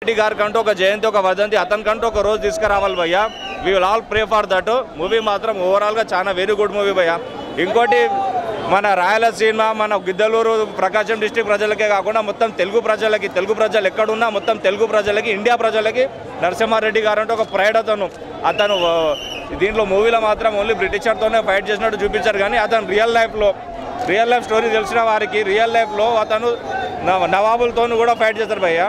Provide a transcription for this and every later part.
రెడ్డి గారి కంటూ ఒక జయంతి ఒక వదంతి అతనికంటూ ఒక రోజు తీసుకురావాలి భయ్యా. We will all pray for that. Movie మాత్రం ఓవరాల్గా చాలా వెరీ గుడ్ మూవీ భయ్యా. ఇంకోటి మన రాయలసీమ మన గిద్దలూరు ప్రకాశం డిస్ట్రిక్ట్ ప్రజలకే కాకుండా మొత్తం తెలుగు ప్రజలకి, తెలుగు ప్రజలు ఎక్కడున్నా మొత్తం తెలుగు ప్రజలకి, ఇండియా ప్రజలకి నరసింహారెడ్డి గారు అంటే ఒక ప్రైడ్. అతను దీంట్లో మూవీలో మాత్రం ఓన్లీ బ్రిటిషర్తోనే ఫైట్ చేసినట్టు చూపించారు, కానీ అతను రియల్ లైఫ్ స్టోరీ తెలిసిన వారికి రియల్ లైఫ్లో అతను నవాబులతోని కూడా ఫైట్ చేస్తారు భయ్య.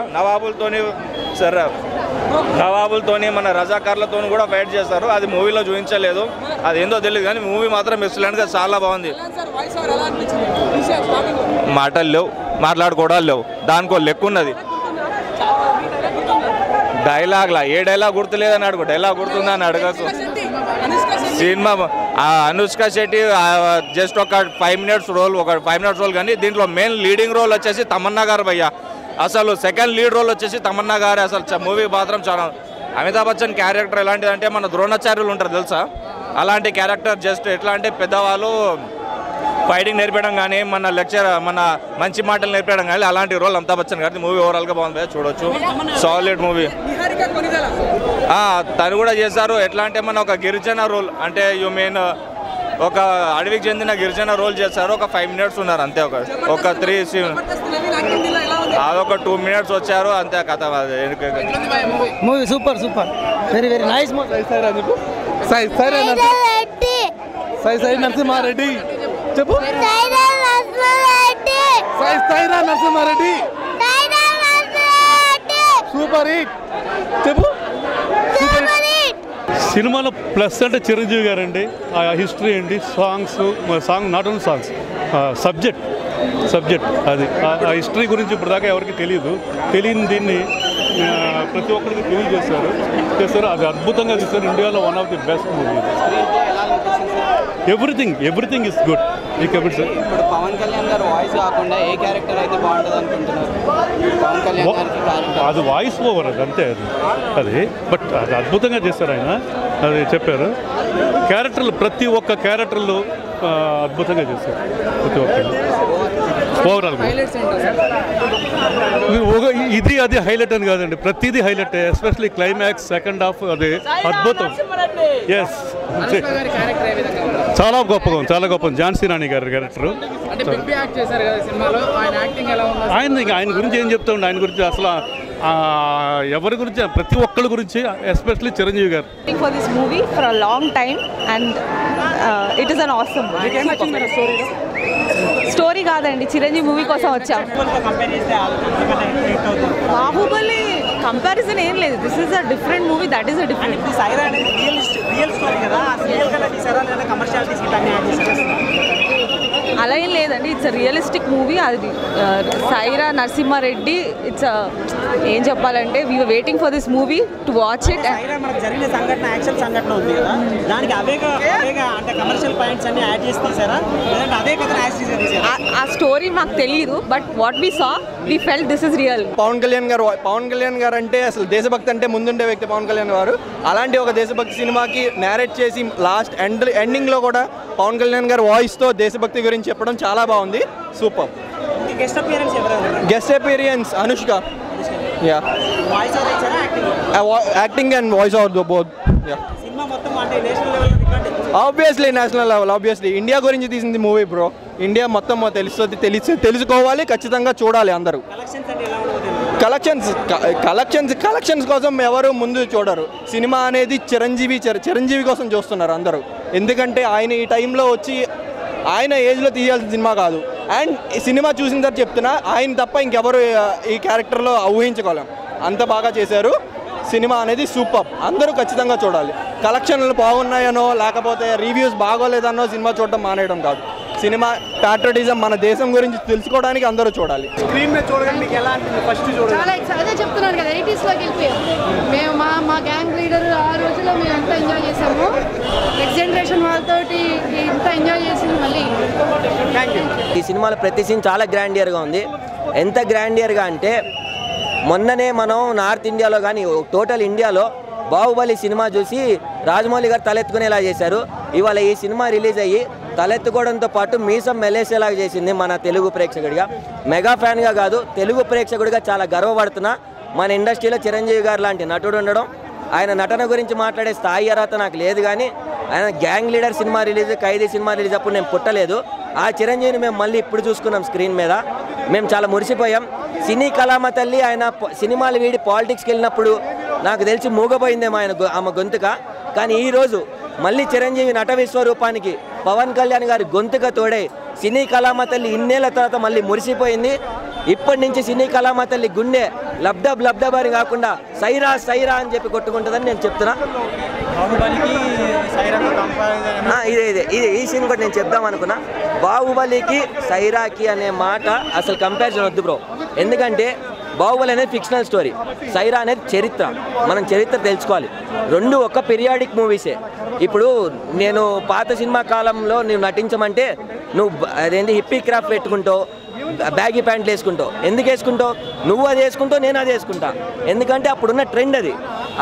నవాబులతోని మన రజాకార్లతో కూడా ఫైట్ చేస్తారు. అది మూవీలో చూపించలేదు, అది ఏందో తెలియదు, కానీ మూవీ మాత్రం ఎక్సలెంట్గా చాలా బాగుంది. మాటలు లేవు, మాట్లాడుకోవడాలు లేవు, దానికో లెక్క ఉన్నది. డైలాగ్లా ఏ డైలాగ్ గుర్తులేదని అడుగు, డైలాగ్ గుర్తుందని అడగచ్చు. సినిమా అనుష్క శెట్టి జస్ట్ ఒక 5 minutes రోల్, కానీ దీంట్లో మెయిన్ లీడింగ్ రోల్ వచ్చేసి తమన్నా గారు భయ్య. అసలు సెకండ్ లీడ్ రోల్ వచ్చేసి తమన్నా గారు. అసలు మూవీ మాత్రం చాలా. అమితాబ్ బచ్చన్ క్యారెక్టర్ ఎలాంటిదంటే మన ద్రోణాచార్యులు ఉంటారు తెలుసా, అలాంటి క్యారెక్టర్. జస్ట్ ఎట్లా అంటే పెద్దవాళ్ళు ఫైటింగ్ నేర్పడం కానీ, మన మంచి మాటలు నేర్పడం కానీ, అలాంటి రోల్ అమితాబ్ బచ్చన్ గారి. మూవీ ఓవరాల్గా బాగుంది, చూడొచ్చు. Solid movie. తను కూడా చేశారు. ఎట్లా అంటే మన ఒక గిరిజన రోల్, అంటే యు మీన్ ఒక అడవికి చెందిన గిరిజన రోల్ చేశారు. ఒక 5 minutes ఉన్నారు అంతే. ఒక 3 అదొక 2 minutes వచ్చారు అంతే కథ. Movie super very very nice. Sye Narasimha Reddy చెప్పు. నరసింహారెడ్డి సూపర్ హిట్ చెప్పు. సినిమాలో ప్లస్ అంటే చిరంజీవి గారండి. ఆ హిస్టరీ అండి, song not only songs, subject అది. ఆ హిస్టరీ గురించి ఇప్పుడు దాకా ఎవరికి తెలియని దీన్ని ప్రతి ఒక్కరికి తెలియజేశారు. అది అద్భుతంగా చేశారు. ఇండియాలో one of the best movie. Everything is good. ఇప్పుడు పవన్ కళ్యాణ్ గారు వాయిస్ కాకుండా ఏ క్యారెక్టర్ అయితే బాగుంటుంది అనుకుంటున్నారు? పవన్ కళ్యాణ్ గారికి క్యారెక్టర్ అది వాయిస్ ఓవర్, అది అంతే. అది బట్ అది అద్భుతంగా చేశారు ఆయన. అది చెప్పారు. క్యారెక్టర్లు ప్రతి ఒక్క క్యారెక్టర్లు అద్భుతంగా చేశారు. ప్రతి ఒక్కరు ఓవరాల్ ఇది అది హైలైట్ అని కాదండి, ప్రతిదీ highlight. Especially climax, second half, అది అద్భుతం. ఎస్, చాలా గొప్పగా ఉంది, చాలా గొప్ప. ఝాన్సీ రాణి గారి క్యారెక్టర్. ఆయన గురించి ఏం చెప్తా ఉండే, ఆయన గురించి అసలు ఎవరి గురించి, ప్రతి ఒక్కరి గురించి, ఎస్పెషల్లీ చిరంజీవి గారు. For this movie for a long time and it is an awesome story. కాదండి, చిరంజీవి మూవీ కోసం వచ్చాం. బాహుబలి కంపారిజన్ ఏం లేదు. This is a different movie, that is a different. అలా ఏం లేదండి, ఇట్స్ రియలిస్టిక్ మూవీ. అది సైరా నరసింహారెడ్డి. ఇట్స్ ఏం చెప్పాలంటే we were waiting for this movie to watch it. ఆ స్టోరీ మాకు తెలియదు, but what we saw we felt this is real. Pawan Kalyan గారు అంటే అసలు దేశభక్తి అంటే ముందుండే వ్యక్తి పవన్ కళ్యాణ్ గారు. అలాంటి ఒక దేశభక్తి సినిమాకి నేరేట్ చేసి లాస్ట్ ఎండింగ్లో కూడా పవన్ కళ్యాణ్ గారు వాయిస్తో దేశభక్తి గురించి చెప్పడం చాలా బాగుంది. Super. Guest appearance Anushka. Acting and voice over both. Obviously national level. Obviously India గురించి తీసింది మూవీ బ్రో. ఇండియా మొత్తం తెలుసుకోవాలి, ఖచ్చితంగా చూడాలి అందరూ. కలెక్షన్స్ కోసం ఎవరు ముందు చూడరు. సినిమా అనేది చిరంజీవి కోసం చూస్తున్నారు అందరూ. ఎందుకంటే ఆయన ఈ టైంలో వచ్చి ఆయన ఏజ్లో తీయాల్సిన సినిమా కాదు. అండ్ ఈ సినిమా చూసిన తర్వాత చెప్తున్నా, ఆయన తప్ప ఇంకెవరు ఈ క్యారెక్టర్లో ఊహించుకోలేం. అంత బాగా చేశారు. సినిమా అనేది సూపర్. అందరూ ఖచ్చితంగా చూడాలి. కలెక్షన్లు బాగున్నాయనో లేకపోతే రివ్యూస్ బాగోలేదనో సినిమా చూడడం మానేయడం కాదు. సినిమా ప్యాట్రియాటిజం, మన దేశం గురించి తెలుసుకోవడానికి అందరూ చూడాలి. స్క్రీన్ మీద చూడడానికి మీకు ఎలా అనిపించింది? ఫస్ట్ చూడాలి. చాలా అదే చెప్తున్నాను కదా, 80sలోకి వెళ్ళిపోయాం మేము. మా గ్యాంగ్ లీడర్ ఆ రోజుల్లో మేము ఎంత ఎంజాయ్ చేసాము. నెక్స్ట్ జనరేషన్ వాళ్ళతోటి ఇంత ఎంజాయ్ చేసింది మళ్ళీ. ఈ సినిమాలో ప్రతి సీన్ చాలా గ్రాండియర్గా ఉంది. ఎంత గ్రాండియర్గా అంటే మొన్ననే మనం నార్త్ ఇండియాలో కానీ టోటల్ ఇండియాలో బాహుబలి సినిమా చూసి రాజమౌళి గారు తలెత్తుకునేలా చేశారు. ఇవాళ ఈ సినిమా రిలీజ్ అయ్యి తలెత్తుకోవడంతో పాటు మీసం మెలేసేలాగా చేసింది మన తెలుగు ప్రేక్షకుడిగా. మెగా ఫ్యాన్గా కాదు, తెలుగు ప్రేక్షకుడిగా చాలా గర్వపడుతున్నా. మన ఇండస్ట్రీలో చిరంజీవి గారు లాంటి నటుడు ఉండడం, ఆయన నటన గురించి మాట్లాడే స్థాయి అర్హత నాకు లేదు. కానీ ఆయన గ్యాంగ్ లీడర్ సినిమా రిలీజ్, ఖైదీ సినిమా రిలీజ్ అప్పుడు నేను పుట్టలేదు. ఆ చిరంజీవిని మేము మళ్ళీ ఇప్పుడు చూసుకున్నాం స్క్రీన్ మీద. మేము చాలా మురిసిపోయాం. సినీ కళామ తల్లి ఆయన సినిమాలు వీడి పాలిటిక్స్కి వెళ్ళినప్పుడు నాకు తెలిసి మూగపోయిందేమో ఆమె గొంతుక. కానీ ఈరోజు మళ్ళీ చిరంజీవి నట విశ్వరూపానికి పవన్ కళ్యాణ్ గారి గొంతుక తోడే సినీ కళామ తల్లి ఇన్నేళ్ల తర్వాత మళ్ళీ మురిసిపోయింది. ఇప్పటి నుంచి సినీ కళామ తల్లి గుండె లబ్డబ్ లబ్డబ్ అని కాకుండా సైరా సైరా అని చెప్పి కొట్టుకుంటుందని నేను చెప్తున్నా. ఇదే ఈ సీన్ కూడా నేను చెప్దాం అనుకున్నా. బాహుబలికి సైరాకి అనే మాట అసలు కంపారిజన్ వద్దు బ్రో. ఎందుకంటే బాహుబలి అనేది ఫిక్షనల్ స్టోరీ, సైరా అనేది చరిత్ర. మనం చరిత్ర తెలుసుకోవాలి. రెండు ఒక పీరియాడిక్ మూవీసే. ఇప్పుడు నేను పాత సినిమా కాలంలో నువ్వు నటించమంటే నువ్వు అదేంటి హిప్పీ క్రాఫ్ట్ పెట్టుకుంటావు, బ్యాగీ ప్యాంట్లు వేసుకుంటావు. ఎందుకు వేసుకుంటావు? నువ్వు అది వేసుకుంటావు, నేను అది వేసుకుంటా. ఎందుకంటే అప్పుడున్న ట్రెండ్ అది,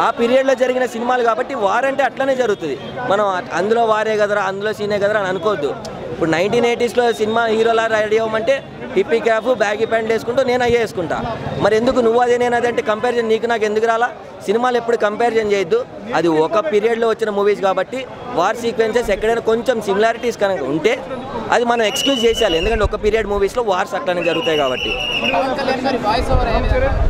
ఆ పీరియడ్లో జరిగిన సినిమాలు కాబట్టి వారంటే అట్లనే జరుగుతుంది. మనం అందులో వారే కదరా, అందులో సీనే కదరా అని అనుకోవద్దు. ఇప్పుడు 1980s సినిమా హీరోలా రెడీ అవ్వమంటే హిప్పీ క్యాప్ బ్యాగీ ప్యాంట్ వేసుకుంటూ నేను అయ్యే వేసుకుంటా. మరి ఎందుకు నువ్వు అదే నేను అదే అంటే కంపారిజన్ నీకు నాకు ఎందుకు రాలా? సినిమాలు ఎప్పుడు కంపారిజన్ చేయొద్దు. అది ఒక పీరియడ్లో వచ్చిన మూవీస్ కాబట్టి వార్ సీక్వెన్సెస్ ఎక్కడైనా కొంచెం సిమిలారిటీస్ కనుక ఉంటే అది మనం ఎక్స్క్యూజ్ చేసేయాలి. ఎందుకంటే ఒక పీరియడ్ మూవీస్లో వార్స్ అట్లనే జరుగుతాయి కాబట్టి.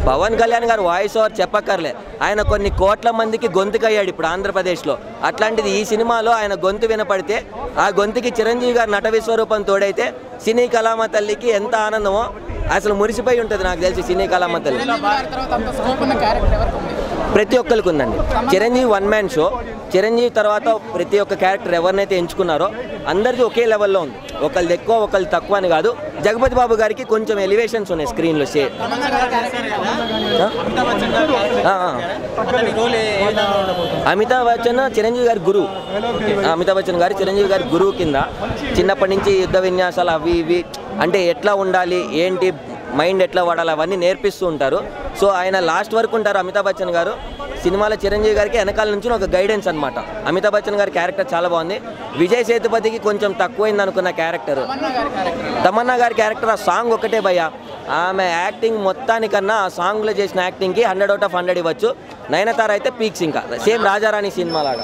పవన్ కళ్యాణ్ గారు వాయిస్ ఓవర్ చెప్పక్కర్లే. ఆయన కొన్ని కోట్ల మందికి గొంతుకయ్యాడు ఇప్పుడు ఆంధ్రప్రదేశ్లో. అట్లాంటిది ఈ సినిమాలో ఆయన గొంతు వినపడితే ఆ గొంతుకి చిరంజీవి గారు నట విశ్వరూపం తోడైతే సినీ కళామ తల్లికి ఎంత ఆనందమో అసలు మురిసిపోయి ఉంటుంది నాకు తెలిసి సినీ కళామ తల్లి. ప్రతి ఒక్కరికి ఉందండి. Chiranjeevi one man show. Chiranjeevi తర్వాత ప్రతి ఒక్క క్యారెక్టర్ ఎవరినైతే ఎంచుకున్నారో అందరికీ ఒకే లెవెల్లో ఉంది. ఒకళ్ళు ఎక్కువ ఒకళ్ళు తక్కువ అని కాదు. జగపతి బాబు గారికి కొంచెం ఎలివేషన్స్ ఉన్నాయి స్క్రీన్లో. అమితాబ్ బచ్చన్ చిరంజీవి గారి గురువు. అమితాబ్ బచ్చన్ గారు చిరంజీవి గారి గురువు కింద చిన్నప్పటి నుంచి యుద్ధ విన్యాసాలు అవి ఇవి అంటే ఎట్లా ఉండాలి, ఏంటి మైండ్ ఎట్లా వాడాలి అవన్నీ నేర్పిస్తూ ఉంటారు. సో ఆయన లాస్ట్ వరకు ఉంటారు అమితాబ్ బచ్చన్ గారు. సినిమాలో చిరంజీవి గారికి వెనకాల నుంచి ఒక గైడెన్స్ అనమాట. అమితాబ్ బచ్చన్ గారి క్యారెక్టర్ చాలా బాగుంది. విజయ్ సేతుపతికి కొంచెం తక్కువైంది అనుకున్న క్యారెక్టర్. తమన్నా గారి క్యారెక్టర్ ఆ సాంగ్ ఒకటే భయ్యా. ఆమె యాక్టింగ్ మొత్తానికన్నా ఆ సాంగ్లో చేసిన యాక్టింగ్కి 100 out of 100 ఇవ్వచ్చు. నయనతార అయితే పీక్స్. ఇంకా సేమ్ రాజారాణి సినిమా లాగా.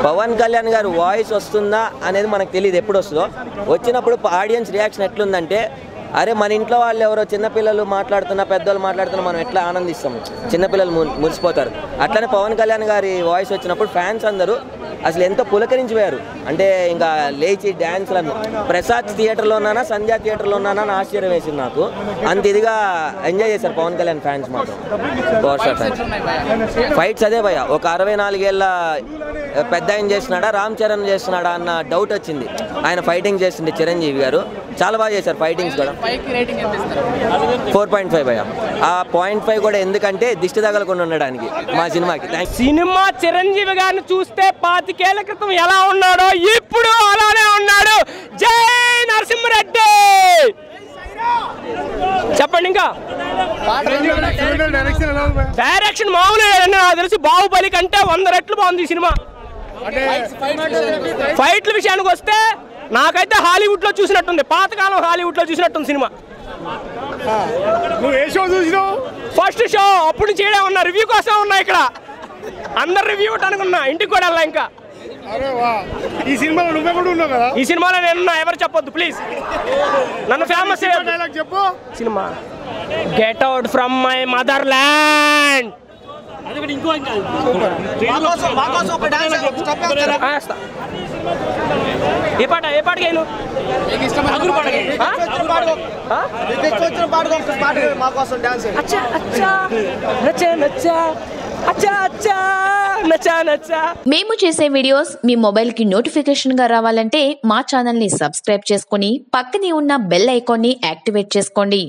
పవన్ కళ్యాణ్ గారు వాయిస్ వస్తుందా అనేది మనకు తెలియదు ఎప్పుడు వస్తుందో. వచ్చినప్పుడు ఆడియన్స్ రియాక్షన్ ఎట్లుందంటే, అరే మన ఇంట్లో వాళ్ళు ఎవరో చిన్నపిల్లలు మాట్లాడుతున్నా పెద్దవాళ్ళు మాట్లాడుతున్నా మనం ఎట్లా ఆనందిస్తాము, చిన్నపిల్లలు మురిసిపోతారు. అట్లనే పవన్ కళ్యాణ్ గారి వాయిస్ వచ్చినప్పుడు ఫ్యాన్స్ అందరూ అసలు ఎంతో పులకరించిపోయారు. అంటే ఇంకా లేచి డ్యాన్స్లను ప్రసాద్ థియేటర్లో ఉన్నానా సంధ్యా థియేటర్లో ఉన్నానా అని ఆశ్చర్యం వేసింది నాకు. అంత ఇదిగా ఎంజాయ్ చేశారు పవన్ కళ్యాణ్ ఫ్యాన్స్ మాత్రం. పవర్ స్టార్ ఫ్యాన్స్ ఫైట్స్ అదే భయ. ఒక 64 ఏళ్ళ పెద్ద ఆయన చేస్తున్నాడా రామ్ చరణ్ చేస్తున్నాడా అన్న డౌట్ వచ్చింది. ఆయన ఫైటింగ్ చేస్తుండే చిరంజీవి గారు చాలా బాగా చేశారు ఫైటింగ్స్ కూడా. 4.5 భయ. ఆ 0.5 కూడా ఎందుకంటే దిష్టి తగలకుండా ఉండడానికి మా సినిమాకి. సినిమా చిరంజీవి గారిని చూస్తే 25 ఏళ్ల క్రితం ఎలా ఉన్నాడో ఇప్పుడు అలానే ఉన్నాడు. జై నరసింహారెడ్డి. చెప్పండి. ఇంకా డైరెక్షన్ మామూలు లేదండి. నాకు తెలిసి బాహుబలి కంటే 100 రెట్లు బాగుంది ఈ సినిమా. ఫైట్ల విషయానికి వస్తే నాకైతే హాలీవుడ్ లో చూసినట్టుంది, పాతకాలం హాలీవుడ్ లో చూసినట్టుంది సినిమా. ఫస్ట్ షో అప్పుడు చేయడం ఉన్నా, రివ్యూ కోసం ఉన్నా. ఇక్కడ అందరు రివ్యూ అనుకున్నా, ఇంటికి కూడా వెళ్ళా. ఇంకా ఈ సినిమాలో నువ్వే కూడా ఉన్నావు కదా? ఈ సినిమాలో నేనున్నా, ఎవరు చెప్పొద్దు ప్లీజ్. నన్ను ఫేమస్ చెప్పు. Cinema get out from my motherland. ఏ పాటకి మేము చేసే వీడియోస్ మీ మొబైల్ కి నోటిఫికేషన్ గా రావాలంటే మా ఛానల్ ని సబ్స్క్రైబ్ చేసుకుని పక్కనే ఉన్న బెల్ ఐకాన్ ని యాక్టివేట్ చేసుకోండి.